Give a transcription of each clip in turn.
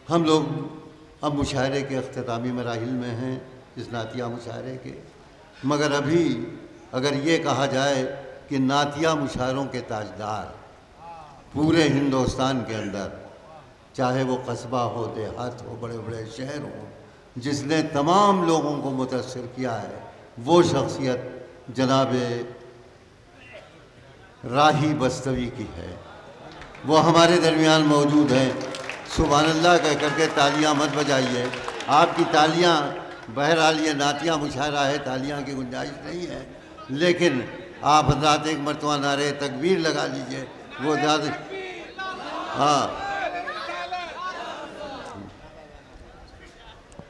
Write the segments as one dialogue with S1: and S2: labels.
S1: हम लोग अब मुशायरे के अख्तामी मराहिल में हैं, इस नातिया मुशायरे के। मगर अभी अगर ये कहा जाए कि नातिया मुशायरों के ताजदार पूरे हिंदुस्तान के अंदर, चाहे वो कस्बा हो, देहात हो, बड़े बड़े शहर हों, जिसने तमाम लोगों को मुतासिर किया है, वो शख्सियत जनाब राही बस्तवी की है। वो हमारे दरमियान मौजूद हैं। सुभान अल्लाह कह करके तालियां मत बजाइए। आपकी तालियां, बहरहाल ये नातिया मुशायरा है, तालियां की गुंजाइश नहीं है, लेकिन आप हज़रात एक मरतबा नारे तकबीर लगा लीजिए, वो ज़्यादा। हाँ,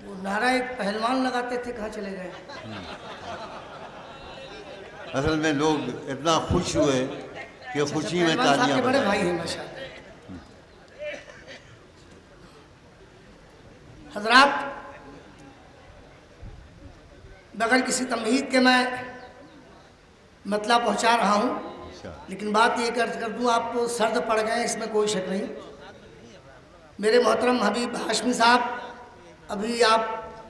S2: वो नारा एक पहलवान लगाते थे, कहाँ चले गए?
S1: असल में लोग इतना खुश हुए कि खुशी में तालियां
S2: बड़े
S1: बजाई।
S2: भाई हैं माशाअल्लाह। हजरात, बगैर किसी तमहीद के मैं मतलब पहुंचा रहा हूं, लेकिन बात ये कर दूं, आप सर्द पड़ गए, इसमें कोई शक नहीं। मेरे मोहतरम हबीब हाशमी साहब अभी आप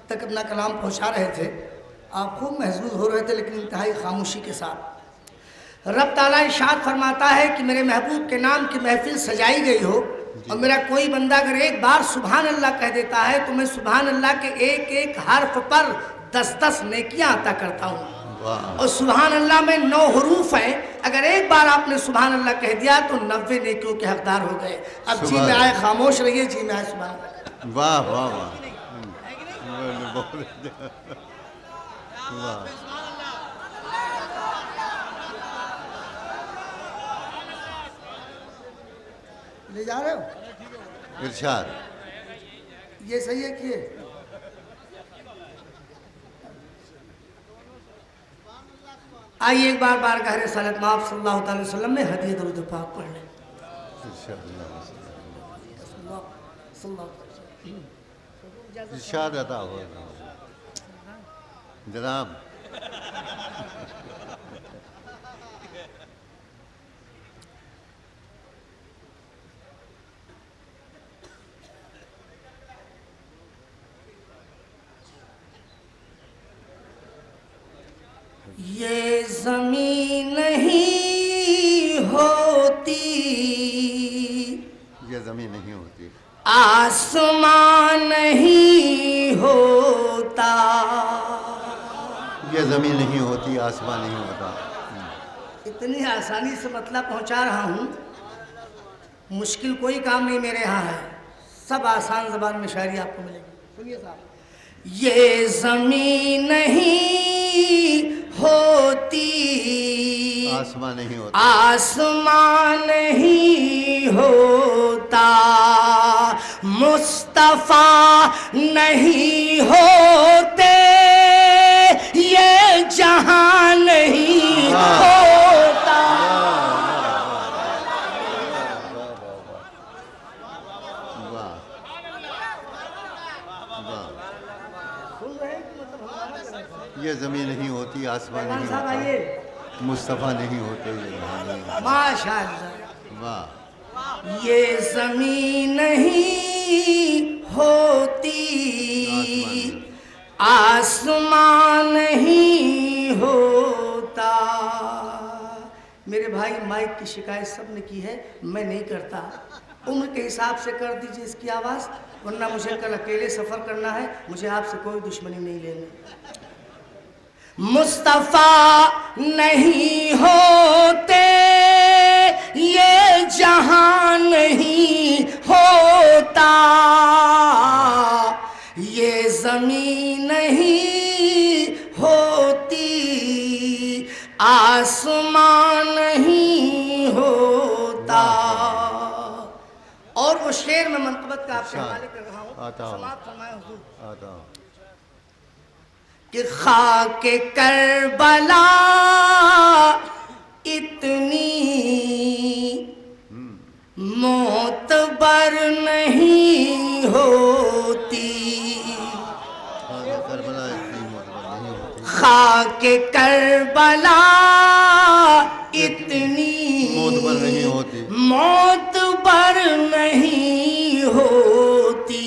S2: तक अपना कलाम पहुंचा रहे थे, आप खूब महसूस हो रहे थे, लेकिन इंतहाई खामोशी के साथ। रब ताला इरशाद फरमाता है कि मेरे महबूब के नाम की महफिल सजाई गई हो और मेरा कोई बंदा अगर एक बार सुभान अल्लाह कह देता है तो मैं सुभान अल्लाह के एक एक हर्फ पर 10-10 नेकियां अता करता हूँ। और सुभान अल्लाह में 9 हरूफ हैं, अगर एक बार आपने सुभान अल्लाह कह दिया तो 90 नेकियों के हकदार हो गए। अब जी में आए खामोश रहिए, जी में आए सुभान अल्लाह।
S1: वाह वाह वाह वाह।
S2: ले जा रहे हो?
S1: इरशाद
S2: ये सही है कि आइए एक बार बारगाह रिसालत माफ सल्लल्लाहु अलैहि वसल्लम में हदीय दरूद पाक पढ़ लें।
S1: इरशाद अता हो जनाब।
S2: ये ज़मीन नहीं होती,
S1: ये ज़मीन नहीं होती,
S2: आसमान नहीं होता,
S1: ये ज़मीन नहीं होती, आसमान नहीं होता।
S2: इतनी आसानी से मतलब पहुंचा रहा हूं, मुश्किल कोई काम नहीं मेरे यहाँ है, सब आसान ज़बान में शायरी आपको मिलेगी। सुनिए साहब, ये ज़मीन नहीं होती,
S1: आसमान नहीं होता,
S2: आसमान नहीं होता, मुस्तफा नहीं होते, ये जहां नहीं होता।
S1: ये ज़मीन नहीं होती, आसमान नहीं होता, मुस्तफ़ा नहीं होते,
S2: माशाअल्लाह।
S1: वाह।
S2: ये ज़मीन नहीं होती, आसमान नहीं होता। मेरे भाई माइक की शिकायत सबने की है, मैं नहीं करता, उम्र के हिसाब से कर दीजिए इसकी आवाज़, वरना मुझे कल अकेले सफ़र करना है, मुझे आपसे कोई दुश्मनी नहीं लेनी। मुस्तफा नहीं होते, ये जहां नहीं होता, ये जमीन नहीं होती, आसमान नहीं होता। और वो शेर में मंतबत का आपसे हवाले कर रहा हूँ, समाप्त फरमाए हुजूर।
S1: आता
S2: कि खाके करबला इतनी मोतबर नहीं होती, खाके करबला इतनी
S1: मोतबर नहीं होती,
S2: मोतबर नहीं होती।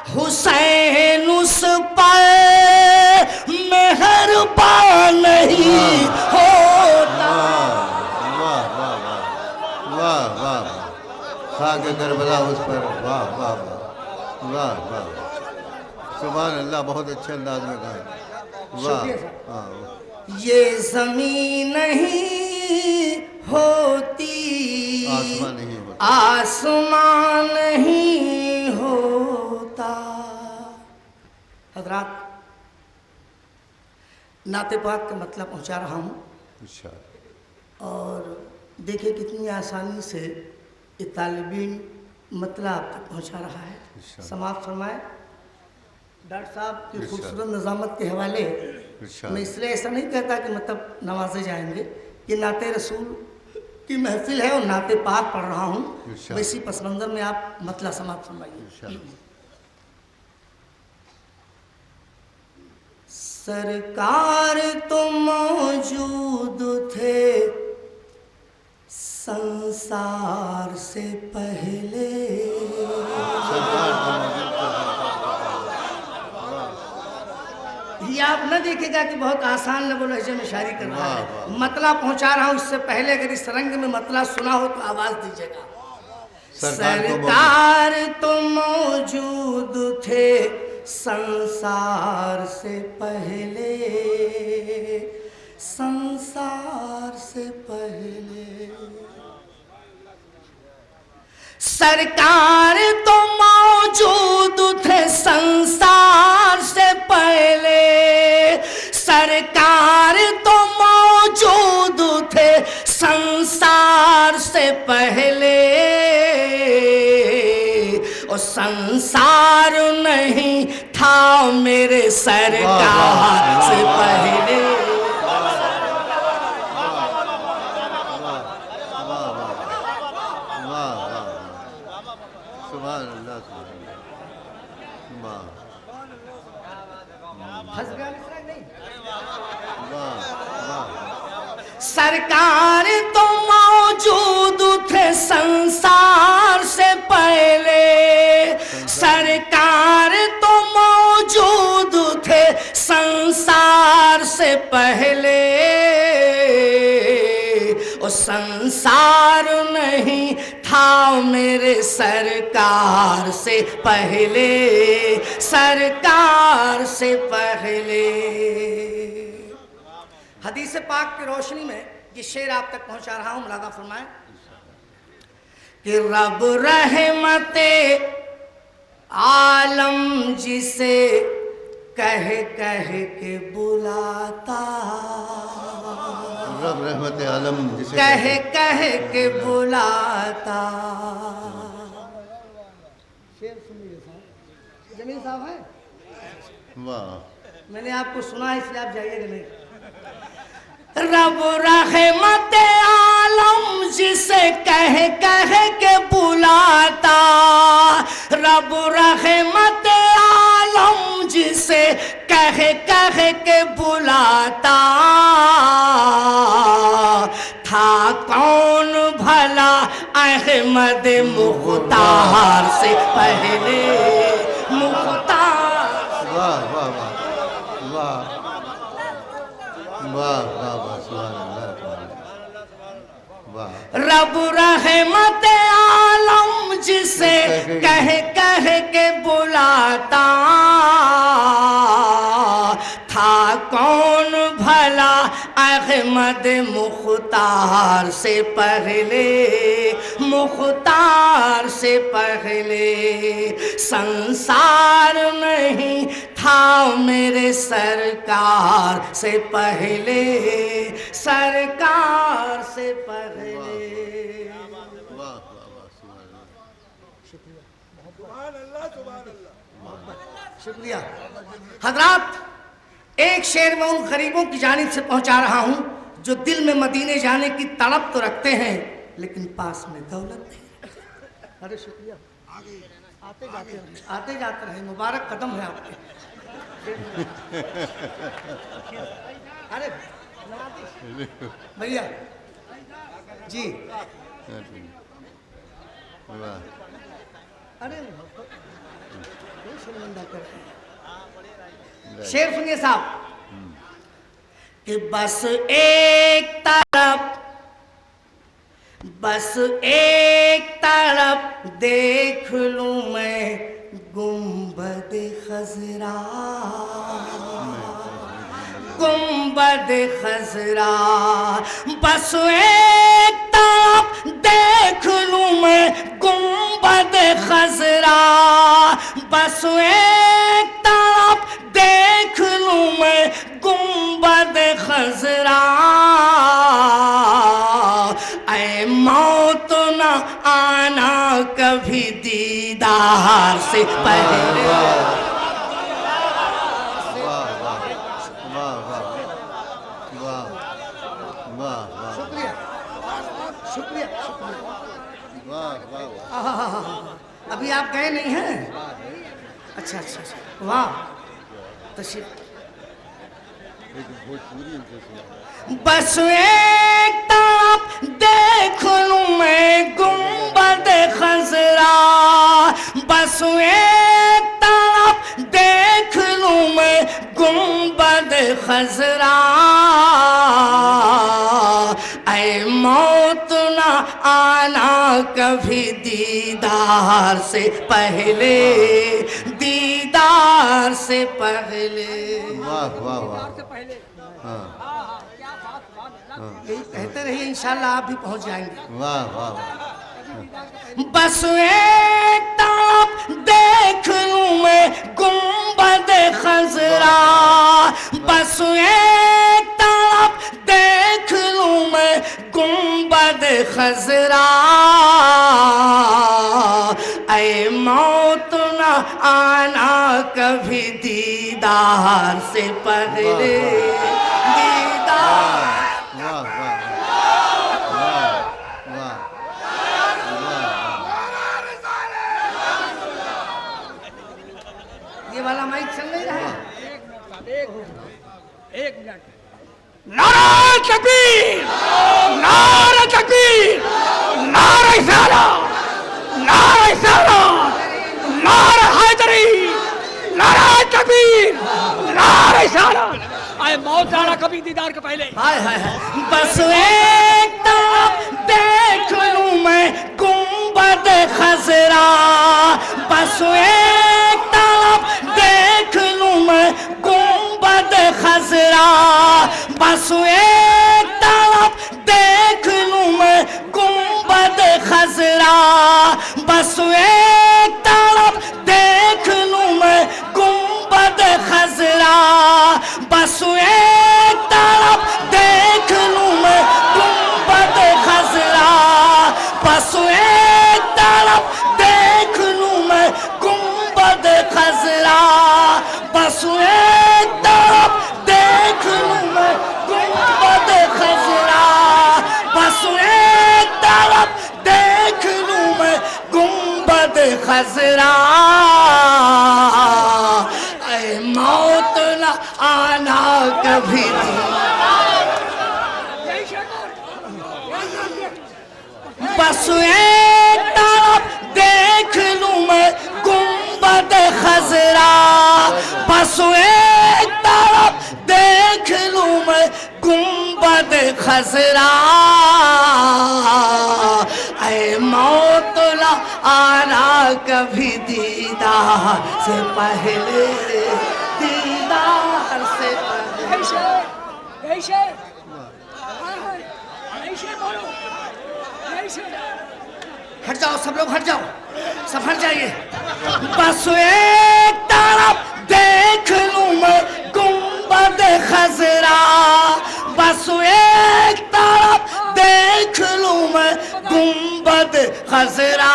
S2: हुसैन उस पर मेहरबान नहीं होता।
S1: वाह वाह वाह वाह वाह वाह, खाके करबला उस पर, वाह वाह वाह वाह वाह, सुभान अल्लाह, बहुत अच्छे अंदाज में कहा। वाह, हाँ,
S2: ये ज़मीन नहीं होती,
S1: आसमान नहीं होता,
S2: आसमान नहीं होता। हजरात, नाते पाक का मतलब पहुंचा रहा हूँ,
S1: अच्छा,
S2: और देखिए कितनी आसानी से ये तालिब इल्म मतलब आप तक पहुँचा रहा है। समाप्त फरमाए। डॉक्टर साहब की खूबसूरत निज़ामत के हवाले मैं इसलिए ऐसा नहीं कहता कि मतलब नवाजे जाएंगे, कि नाते रसूल की महफिल है और नाते पाक पढ़ रहा हूँ, वैसी पस मंज़र में आप मतलब समाप्त फरमाइए। सरकार तो मौजूद थे संसार से पहले, ये आप न देखिएगा कि बहुत आसान नबो लहजे में शायरी कर रहा है, मतला पहुंचा रहा हूँ। इससे पहले अगर इस रंग में मतला सुना हो तो आवाज दीजिएगा। सरकार तो मौजूद थे संसार से पहले, संसार से पहले। सरकार तो मौजूद थे संसार से पहले, सरकार तो मौजूद थे संसार से पहले, और संसार नहीं था मेरे सरकार से पहले। सरकार तो मौजूद थे संसार से पहले, सरकार तो मौजूद थे संसार से पहले, और संसार नहीं था मेरे सरकार से पहले, सरकार से पहले। हदीस पाक की रोशनी में ये शेर आप तक पहुंचा रहा हूं, मुलादा फरमाएं कि रब रहमते आलम जिसे कह कह के बुलाता,
S1: रब रहमते आलम जिसे
S2: कह कह के बुलाता। शेर सुनिए साहब, जमील साहब है।
S1: वाह,
S2: मैंने आपको सुना इसलिए आप जाइएगा नहीं। रब रहमत आलम जिसे कह कह के बुलाता, रब रहमत आलम जिसे कह कह के बुलाता, था कौन भला अहमद मुख्तार से पहले, मुख्तार।
S1: वाह वाह वाह वाह वाह वाह वाह, सुभान अल्लाह, वाह।
S2: रब रहमत आलम जिसे कह कह के बुलाता, था कौन भला अहमद मुख्तार से पहले, मुख्तार से पहले। संसार नहीं था मेरे सरकार से पहले, सरकार से पहले। शुक्रिया हजरात। एक शेर में उन गरीबों की जानिब से पहुंचा रहा हूं जो दिल में मदीने जाने की तड़प तो रखते हैं लेकिन पास में दौलत नहीं। अरे शुक्रिया, आते जाते रहे, मुबारक कदम है आपके। अरे भैया जी, अरे शर्मिंदा कर रहे हैं। शेर सुनिए साहब कि बस एक तरफ देख लूं मैं गुंबद खजरा, गुंबद खजरा, बस एक तरफ देख लूं मैं गुंबद खजरा, बस एक तरफ देख लूं मैं गुंबद खजरा, ऐ मौत न आना कभी दीदार से पहले। शुक्रिया अभी आप गए नहीं हैं? अच्छा अच्छा अच्छा, वाह तशरीफ। बस एक तरफ देख लूं मैं गुंबद खजरा, बस एक तरफ देख लूं मैं गुंबद खजरा, ऐ मौत न आना कभी दीदार से पहले, दीदार से पहले।
S1: वाह वाह वाह,
S2: यही कहते रहिए, इंशाल्लाह आप भी पहुंच जाएंगे।
S1: वाह वाह।
S2: बस एक तरफ देख लूं मैं गुंबद खजरा, बस एक तरफ देख लूं मैं गुंबद खजरा, ऐ मौत न आना कभी दीदार से पहले, दीदार।
S1: वाह वाह
S2: ये वाला माइक चल नहीं रहा है?
S3: एक मिनट। नारा तकबीर, नारा तकबीर, नारा इसारा, नारा इसारा, नारा हैदरी, नारा तकबीर, नारा इसारा, आए मौत आना कभी दीदार के पहले।
S2: हाय हाय हाय। बस एक तरफ देख लूं मैं गुंबद खजरा, बस एक तरफ देख लूं मैं गुंबद खजरा, बस एक तरफ देख लूं मैं गुंबद खजरा, बस एक तरफ देख लूं मैं गुंबद खजरा, बस एक तरफ देख लूं मैं गुंबद खजरा, बस एक तरफ देख लूं मैं गुंबद खजरा, बस एक तरफ देख लूं मैं गुंबद खजरा, बस एक तरफ देख लूं मैं गुंबद खजरा, ऐ मौत न आना कभी। बस एक तरफ देख लूं मैं गुंबद खजरा, बस एक तरफ देख लूं मैं गुंबद खजरा, ऐ मौत न आना कभी दीदार से पहले, दीदार से पहले। हट जाओ सब लोग, हट जाओ, सब हट जाइए। बस एक तरफ देख लूं मैं गुंबद खजरा, बस एक तरफ देख लूं मैं गुंबद खजरा,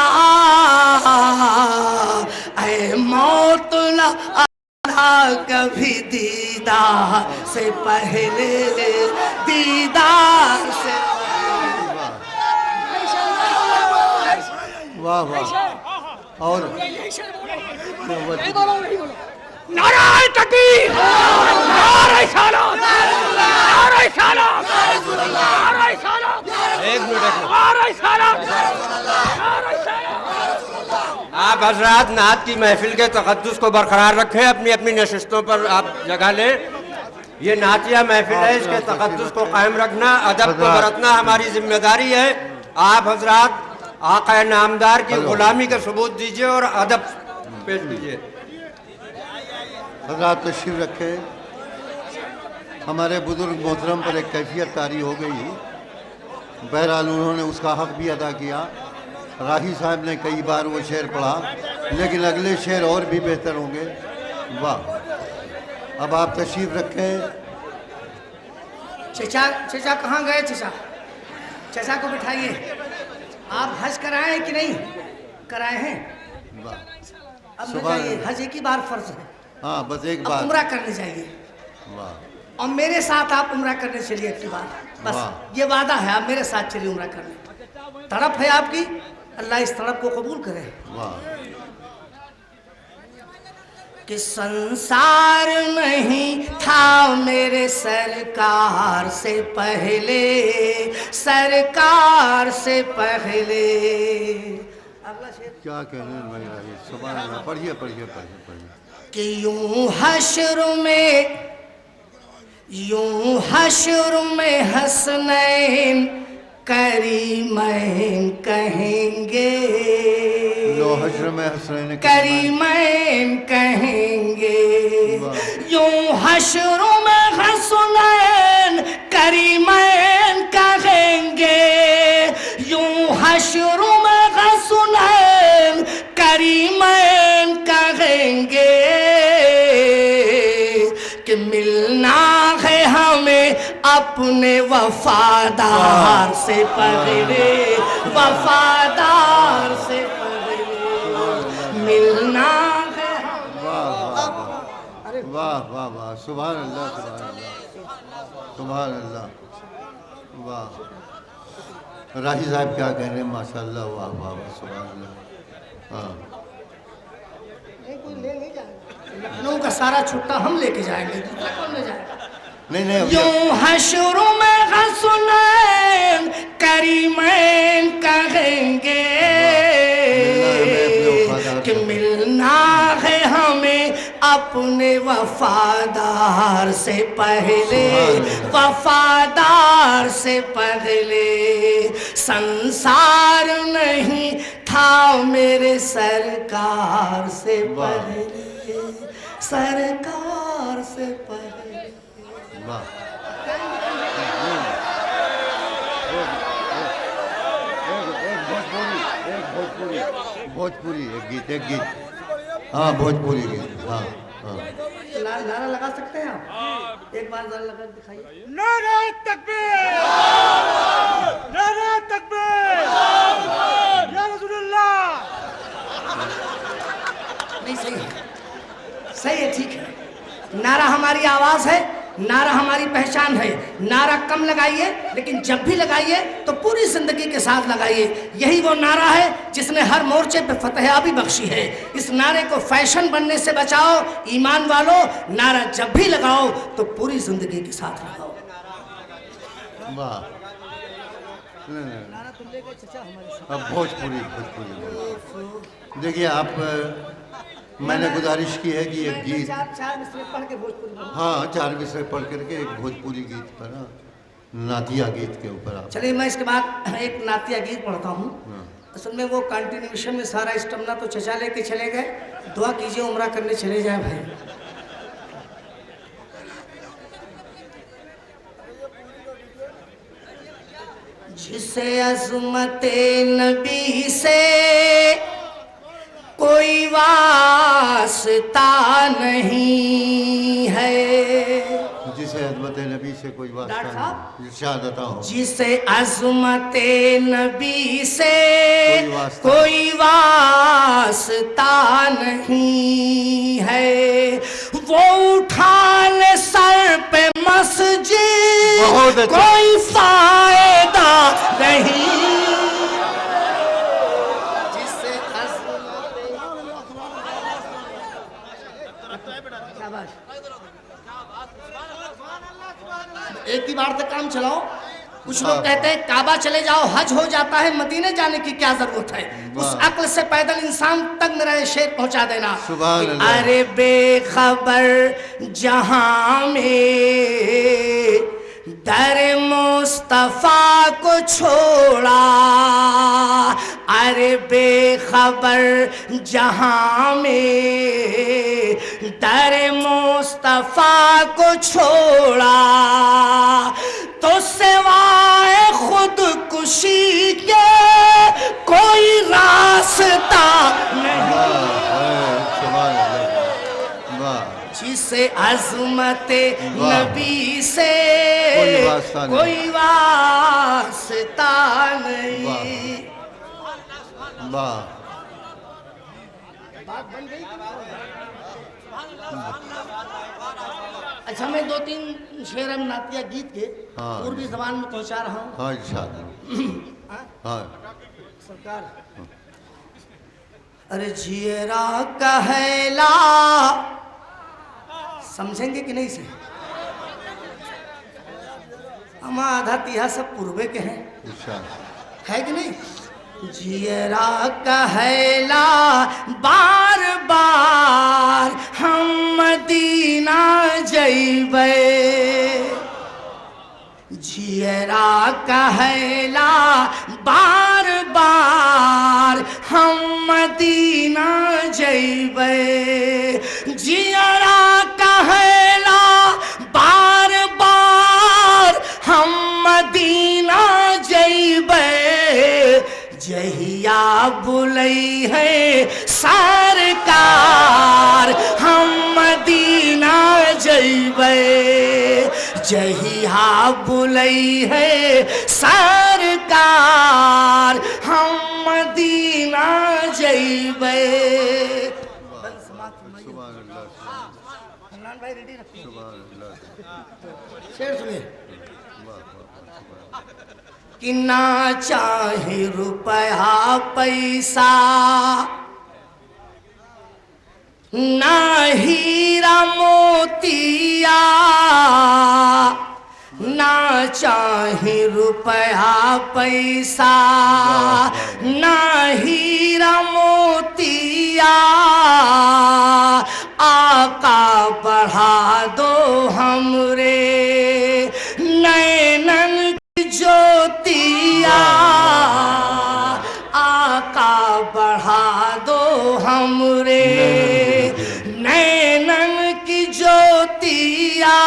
S2: ऐ मौत न आना कभी दीदार से पहले, दीदार से।
S1: वाह वाह। और
S3: नारा तकबीर, नारा इसारा, नारा इसारा, नारा इसारा,
S4: एक मिनट,
S3: नारा इसारा, नारा इसारा।
S4: आप हजरात नात की महफिल के तक़द्दुस को बरकरार रखें, अपनी अपनी नशिस्तों पर आप जगह लें। ये नातिया महफिल है, इसके तक़द्दुस को कायम रखना, अदब को बरतना हमारी जिम्मेदारी है। आप हजरात आक़ा नामदार की गुलामी का सबूत दीजिए और अदब पेश कीजिए।
S1: हजरात तशरीफ रखे। हमारे बुजुर्ग मोहतरम पर एक कैफियत तारी हो गई, बहरहाल उन्होंने उसका हक भी अदा किया। राही साहब ने कई बार वो शेर पढ़ा, लेकिन अगले शेर और भी बेहतर होंगे। वाह, अब आप तशरीफ रखें।
S2: चचा, चचा कहाँ गए? चचा, चचा को बिठाइए। आप हज कराए हैं कि नहीं कराए हैं? अब न जाइए, हज एक ही बार फर्ज है।
S1: हाँ, बस एक बार
S2: उम्रा करने जाइए।
S1: वाह।
S2: और मेरे साथ आप उम्रा करने चलिए अगली बार, बस ये वादा है। आप मेरे साथ चलिए उम्रा करने। तड़प है आपकी, अल्लाह इस तड़प को कबूल करे।
S1: वाह।
S2: कि संसार नहीं था मेरे सरकार से पहले, सरकार से पहले। अगला शेर
S1: क्या कहने भाई राही, सुभान अल्लाह। पढ़िए पढ़िए पढ़िए पढ़िए।
S2: कि यूं हश्र में हसनैन करीमैन कहेंगे,
S1: लो हश्र में हसनैन
S2: करीमैन कहेंगे। यूं हश्र में हसनैन करीमैन कहेंगे, यूं हश्र में हसनैन करीमैन कहेंगे। कि मिलना है हमें अपने वफादार से पहले, वफादार से पहले मिलना है।
S1: वाह वाह वाह वाह, सुभान अल्लाह, सुभान अल्लाह, सुभान अल्लाह। वाह, राही साहब क्या कह रहे हैं, माशाल्लाह। वाह वाह वाह, सुभान अल्लाह। हाँ,
S2: लखनऊ का सारा छुट्टा हम लेके जाएंगे, दूसरा कौन ले जाएगा?
S1: नहीं
S2: यूं हश्र में हसनैन करीमैन कहेंगे। कि मिलना है हमें अपने वफादार से पहले, वफादार से पहले। संसार नहीं था मेरे सरकार से पहले, सरकार से पहले।
S1: वाह। भोजपुरी एक गीत। हाँ, भोजपुरी गीत। हाँ हाँ,
S2: नारा लगा सकते हैं आप? एक बार जरा लगा दिखाइए।
S3: नारा तकबीर, नारा तकबीर, या रसूलुल्लाह।
S2: नहीं, सही है, सही है, ठीक है। नारा हमारी आवाज है, नारा हमारी पहचान है। नारा कम लगाइए, लेकिन जब भी लगाइए तो पूरी जिंदगी के साथ लगाइए। यही वो नारा है जिसने हर मोर्चे पे फतेहाबी बख्शी है। इस नारे को फैशन बनने से बचाओ ईमान वालों। नारा जब भी लगाओ तो पूरी जिंदगी के साथ लगाओ।
S1: वाह। अब भोजपुरी देखिए आप, मैंने गुजारिश की है कि एक गीत,
S2: चार मिसरे पढ़ के भोजपुरी,
S1: हाँ 4 विषय पढ़ करके एक भोजपुरी गीत पर, नातिया गीत के ऊपर आप।
S2: चलिए मैं इसके बाद एक नातिया गीत पढ़ता हूँ। असल में वो कंटिन्यूशन में सारा स्टमना तो चचा लेके चले गए। दुआ कीजिए उम्रा करने चले जाए भाई। जिसे अज़मते नबी से कोई वास्ता नहीं है,
S1: जिसे अज़मत नबी से कोई वास्ता नहीं, इरशाद हो।
S2: जिसे अज़मत नबी से कोई वास्ता नहीं है, वो उठा ले सर पे मस्जिद कोई फायदा नहीं। एक ही बार तक काम चलाओ, कुछ लोग कहते हैं काबा चले जाओ हज हो जाता है, मदीने जाने की क्या जरूरत है। उस अक्ल से पैदल इंसान तक मेरा ये शेर पहुंचा देना। अरे बेखबर जहां में दर मुस्तफा को छोड़ा, अरे बेखबर जहां में दर मुस्तफा को छोड़ा, तो सिवाय खुदकुशी के कोई रास्ता नहीं। जिसे अज़मत नबी से कोई वास्ता नहीं। अच्छा, मैं 2-3 शेर हम नातिया गीत के पूर्वी जबान में पहुंचा रहा हूँ। सरकार अरे जियरा कहला, समझेंगे कि नहीं से? हम आधा तिहा सब पूर्वे के हैं, है कि नहीं? जियरा कहला बार बार हम मदीना जइबे, जियरा कहला बार बार हम मदीना जइबे, जियरा कहला बार बार हम मदीना जइबे, जहिया बुलई है सरकार हम मदीना जइबे, जहिया बुलई है सरकार हम मदीना जइबे। भाई रेडी रखिए, शेर सुनिए। कि ना चाहे रुपया पैसा, ना हीरा मोतिया, ना चाहे रुपया पैसा, ना हीरा मोतिया, आका बढ़ा दो हमरे नैनन ज्योतिया, आका बढ़ा दो हमरे नैनन की ज्योतिया,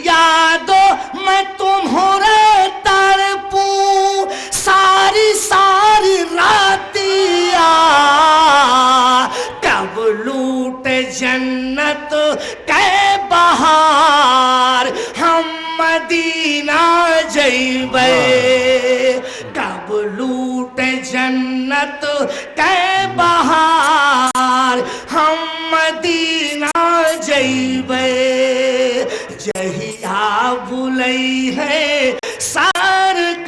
S2: यादो मैं तुम्हारे तरपू सारी सारी रातिया, कब लूट जन्नत के बहार हम मदीना जइबे, कब लूट जन्नत के बहार हम मदीना जइबे, जहिया बुलई है सरकार